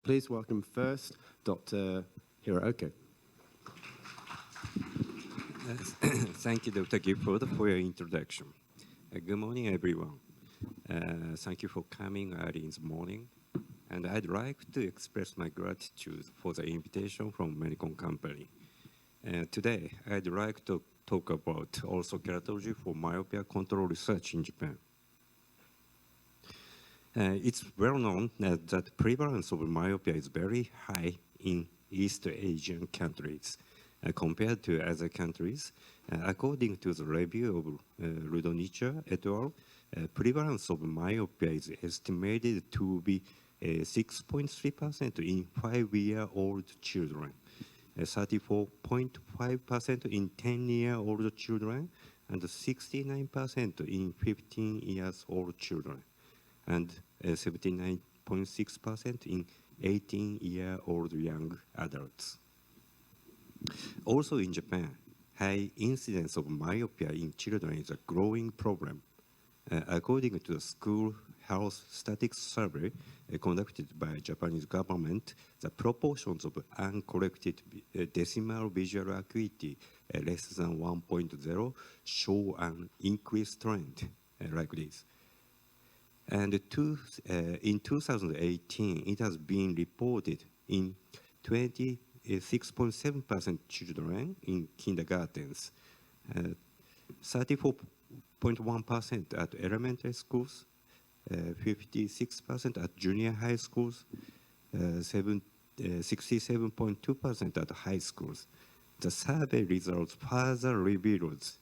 Please welcome first Dr Hiraoka. Thank you, Dr. Gifford, for your introduction. Good morning, everyone. Thank you for coming early in the morning. And I'd like to express my gratitude for the invitation from Medicon Company. Today, I'd like to talk about also keratology for myopia control research in Japan. It's well known that prevalence of myopia is very high in East Asian countries compared to other countries. According to the review of Ludonicher et al., prevalence of myopia is estimated to be 6.3% in 5-year-old children, 34.5% in 10-year-old children, and 69% in 15-year-old children, and 79.6% in 18-year-old young adults. Also in Japan, high incidence of myopia in children is a growing problem. According to the School Health Statistics Survey conducted by Japanese government, the proportions of uncorrected decimal visual acuity less than 1.0 show an increased trend like this. And in 2018, it has been reported in 26.7% children in kindergartens, 34.1% at elementary schools, 56% at junior high schools, 67.2% at high schools. The survey results further reveals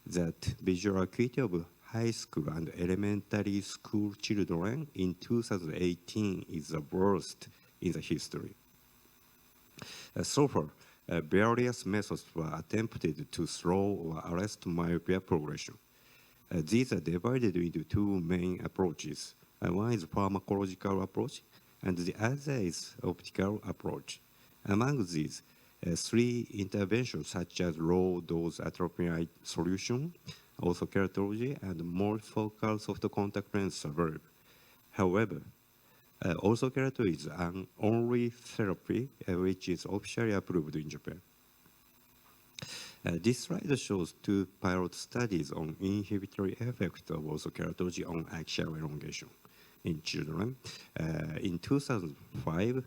that visual acuity of high school and elementary school children in 2018 is the worst in the history. So far, various methods were attempted to slow or arrest myopia progression. These are divided into two main approaches. One is pharmacological approach, and the other is optical approach. Among these, three interventions such as low-dose atropine solution, also keratology, and multifocal soft contact lens survive. However, also keratology is an only therapy which is officially approved in Japan. This slide shows two pilot studies on inhibitory effect of also keratology on axial elongation in children. In 2005,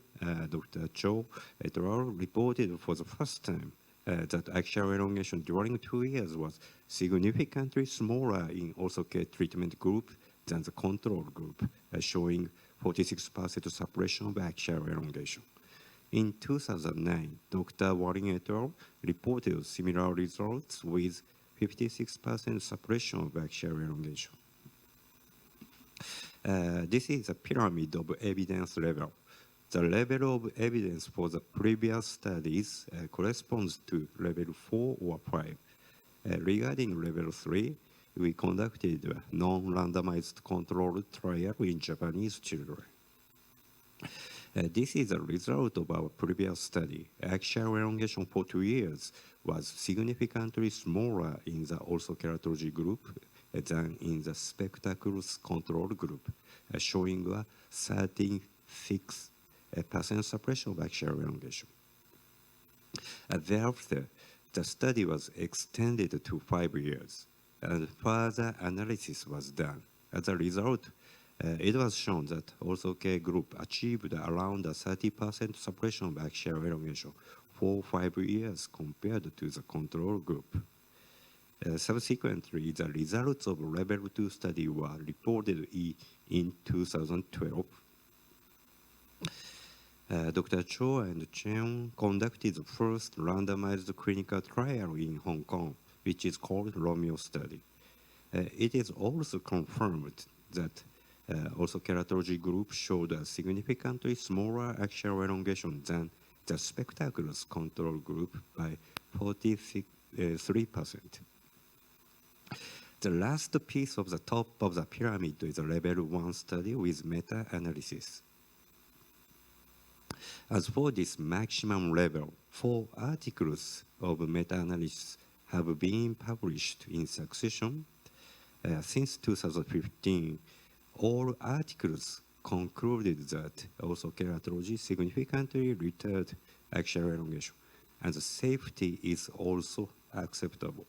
Dr. Cho et al. Reported for the first time that axial elongation during 2 years was significantly smaller in also care treatment group than the control group, showing 46% suppression of axial elongation. In 2009, Dr. Waring et al. Reported similar results with 56% suppression of axial elongation. This is a pyramid of evidence level. The level of evidence for the previous studies corresponds to level 4 or 5. Regarding level 3, we conducted a non-randomized controlled trial in Japanese children. This is a result of our previous study. Axial elongation for 2 years was significantly smaller in the also keratology group than in the spectacles control group, showing a 36% suppression of axial elongation. Thereafter, the study was extended to 5 years, and further analysis was done. As a result, it was shown that also care group achieved around a 30% suppression of axial elongation for 5 years compared to the control group. Subsequently, the results of level 2 study were reported in 2012. Dr. Cho and Chen conducted the first randomized clinical trial in Hong Kong, which is called Romeo study. It is also confirmed that also keratology group showed a significantly smaller axial elongation than the spectacles control group by 43%. The last piece of the top of the pyramid is a level 1 study with meta-analysis. As for this maximum level, 4 articles of meta-analysis have been published in succession. Since 2015, all articles concluded that also keratology significantly retarded axial elongation, and the safety is also acceptable.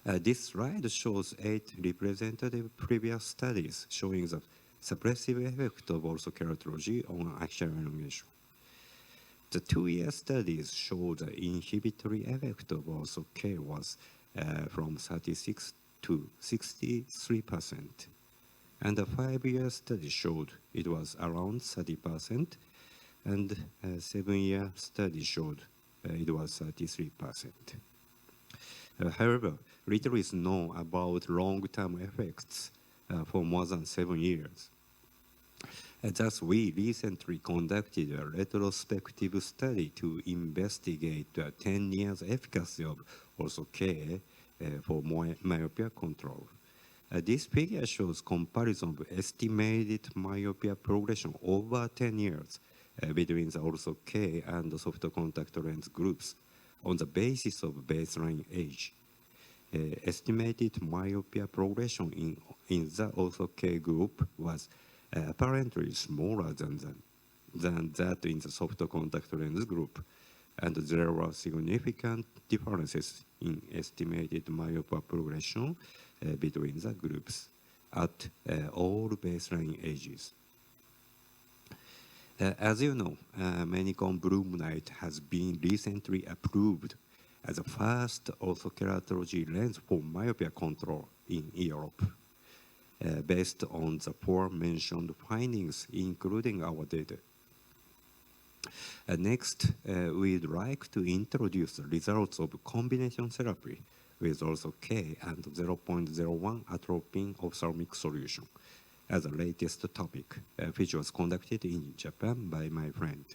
This slide shows 8 representative previous studies showing the suppressive effect of also keratology on axial elongation. The 2-year studies show the inhibitory effect of also K was from 36 to 63%. And the 5-year study showed it was around 30%, and a 7-year study showed it was 33%. However, little is known about long-term effects for more than 7 years. Thus, we recently conducted a retrospective study to investigate the 10 years efficacy of also K for myopia control. This figure shows comparison of estimated myopia progression over 10 years between the also K and the soft contact lens groups on the basis of baseline age. Estimated myopia progression in the also K group was apparently smaller than that in the soft contact lens group, and there were significant differences in estimated myopia progression between the groups at all baseline ages. As you know, Manicom Bloom Light has been recently approved as the first orthokeratology lens for myopia control in Europe, based on the aforementioned findings, including our data. Next, we'd like to introduce the results of combination therapy with also K and 0.01 atropine ophthalmic solution as the latest topic, which was conducted in Japan by my friend.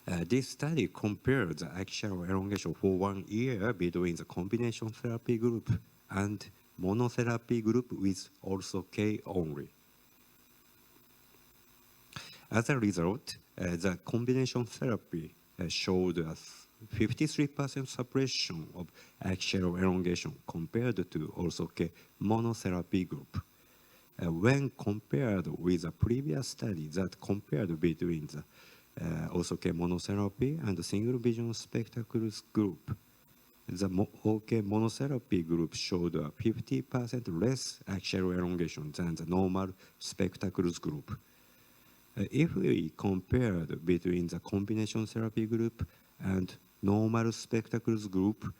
This study compared the axial elongation for 1 year between the combination therapy group and monotherapy group with also K only. As a result, the combination therapy showed a 53% suppression of axial elongation compared to also K monotherapy group. When compared with a previous study that compared between the also K monotherapy and the single vision spectacles group, the OK monotherapy group showed a 50% less axial elongation than the normal spectacles group. If we compared between the combination therapy group and normal spectacles group,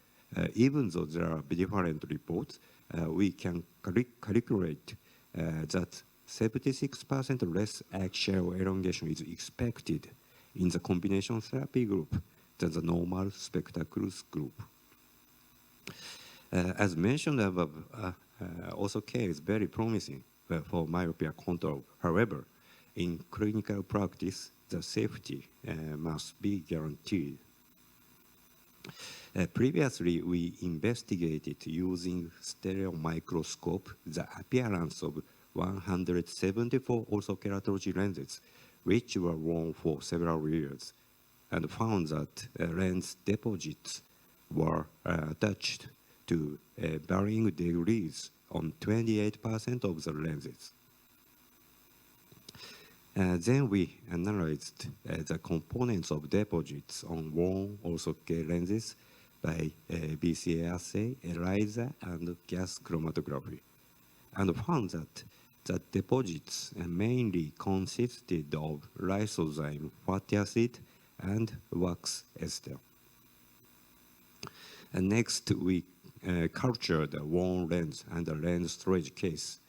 even though there are different reports, we can calculate that 76% less axial elongation is expected in the combination therapy group than the normal spectacles group. As mentioned above, also K is very promising for myopia control. However, in clinical practice, the safety must be guaranteed. Previously, we investigated using stereo microscope the appearance of 174 orthokeratology lenses, which were worn for several years, and found that lens deposits were attached to varying degrees on 28% of the lenses. Then we analyzed the components of deposits on worn also K lenses by BCA assay, ELISA, and gas chromatography, and found that the deposits mainly consisted of lysozyme fatty acid and wax ester. And next, we cultured the worn lens and the lens storage case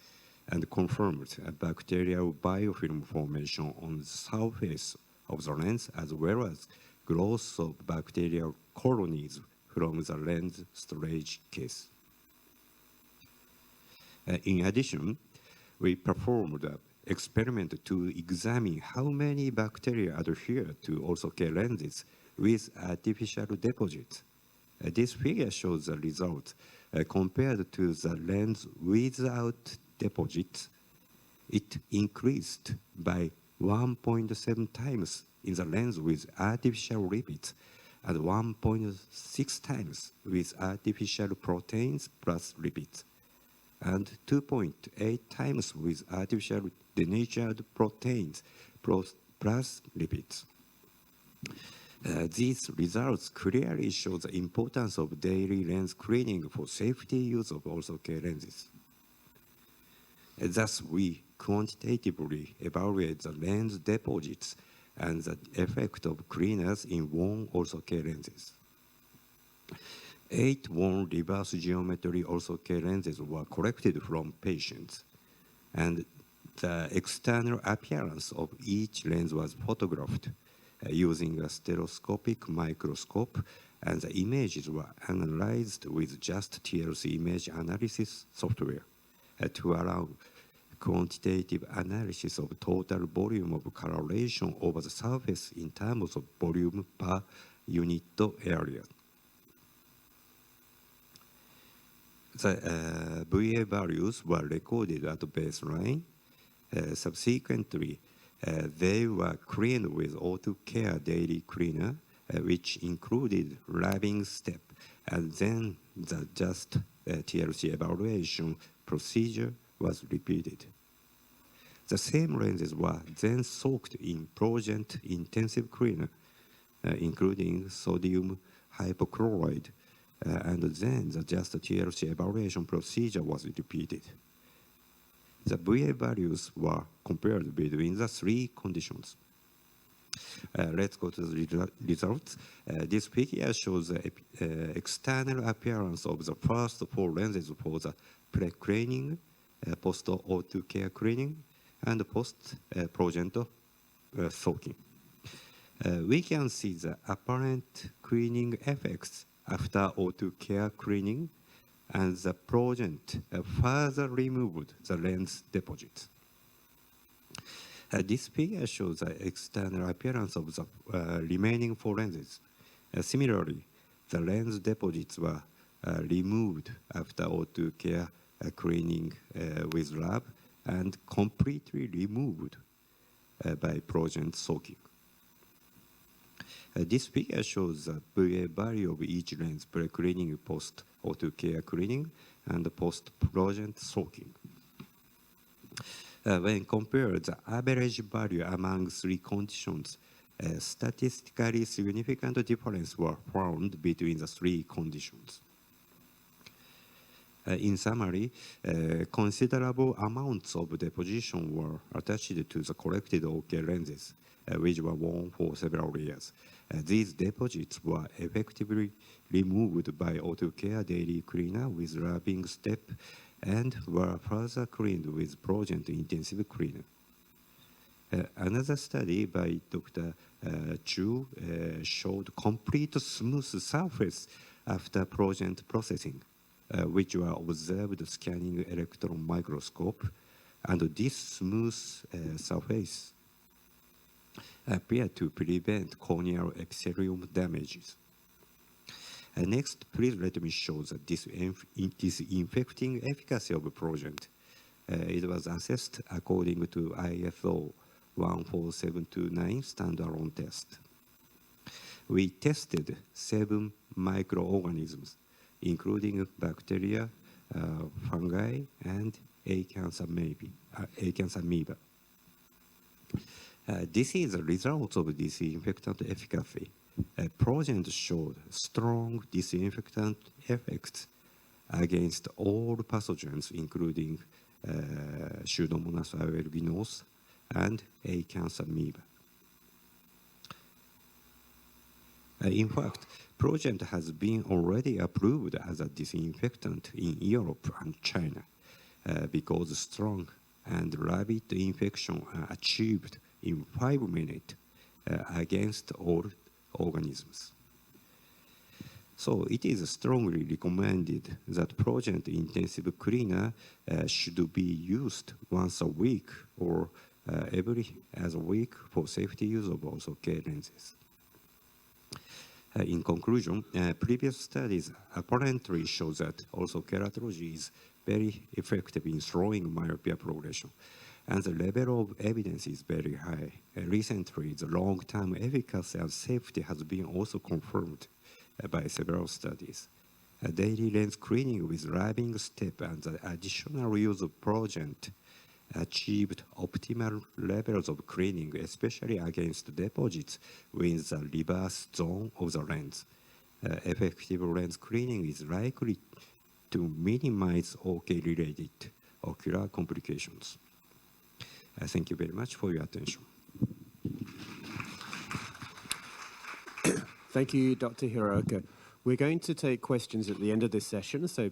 and confirmed a bacterial biofilm formation on the surface of the lens, as well as growth of bacterial colonies from the lens storage case. In addition, we performed an experiment to examine how many bacteria adhere to also K lenses with artificial deposits. This figure shows the results compared to the lens without deposits. It increased by 1.7 times in the lens with artificial lipids and 1.6 times with artificial proteins plus lipids. and 2.8 times with artificial denatured proteins plus lipids. These results clearly show the importance of daily lens cleaning for safety use of ortho-K lenses. Thus, we quantitatively evaluate the lens deposits and the effect of cleaners in worn ortho-K lenses. 8 worn reverse geometry ortho-K lenses were collected from patients, and the external appearance of each lens was photographed using a stereoscopic microscope, and the images were analyzed with just TLC image analysis software to allow quantitative analysis of total volume of coloration over the surface in terms of volume per unit area. The VA values were recorded at baseline. Subsequently, they were cleaned with auto-care daily cleaner, which included rubbing step, and then the just TLC evaluation procedure was repeated. The same lenses were then soaked in Progent intensive cleaner, including sodium hypochlorite, and then the just TLC evaluation procedure was repeated. The VA values were compared between the 3 conditions. Let's go to the results. This figure shows the external appearance of the first 4 lenses for the pre-cleaning, post-O2 care cleaning, and post-Progent soaking. We can see the apparent cleaning effects after O2 care cleaning, and the Progent further removed the lens deposits. This figure shows the external appearance of the remaining 4 lenses. Similarly, the lens deposits were removed after O2 care cleaning with lab and completely removed by Progent soaking. This figure shows the VA value of each lens pre-cleaning, post-O2 care cleaning, and post-Progent soaking. When compared, the average value among 3 conditions, statistically significant differences were found between the 3 conditions. In summary, considerable amounts of deposition were attached to the collected OK lenses, which were worn for several years. These deposits were effectively removed by auto-care daily cleaner with rubbing step and were further cleaned with Progent intensive cleaner. Another study by Dr. Chu showed complete smooth surface after Progent processing, which were observed scanning electron microscope, and this smooth surface appear to prevent corneal epithelium damages. Next, please let me show the disinfecting efficacy of Progent. It was assessed according to ISO 14729 standalone test. We tested 7 microorganisms, including bacteria, fungi, and A-cancer amoeba. This is the result of disinfectant efficacy. Progent showed strong disinfectant effects against all pathogens, including Pseudomonas aeruginosa and A-cancer amoeba. In fact, Progent has been already approved as a disinfectant in Europe and China because strong and rapid infection are achieved in 5 minutes against all organisms. So it is strongly recommended that Progent intensive cleaner should be used once a week or every other week for safety use of ortho-K lenses. In conclusion, previous studies apparently show that orthokeratology is very effective in slowing myopia progression, and the level of evidence is very high. Recently, the long-term efficacy and safety has been also confirmed by several studies. A daily lens cleaning with rubbing step and the additional use of Progent achieved optimal levels of cleaning, especially against deposits within the reverse zone of the lens. Effective lens cleaning is likely to minimize OK-related ocular complications. Thank you very much for your attention. Thank you, Dr. Hiraoka. We're going to take questions at the end of this session, so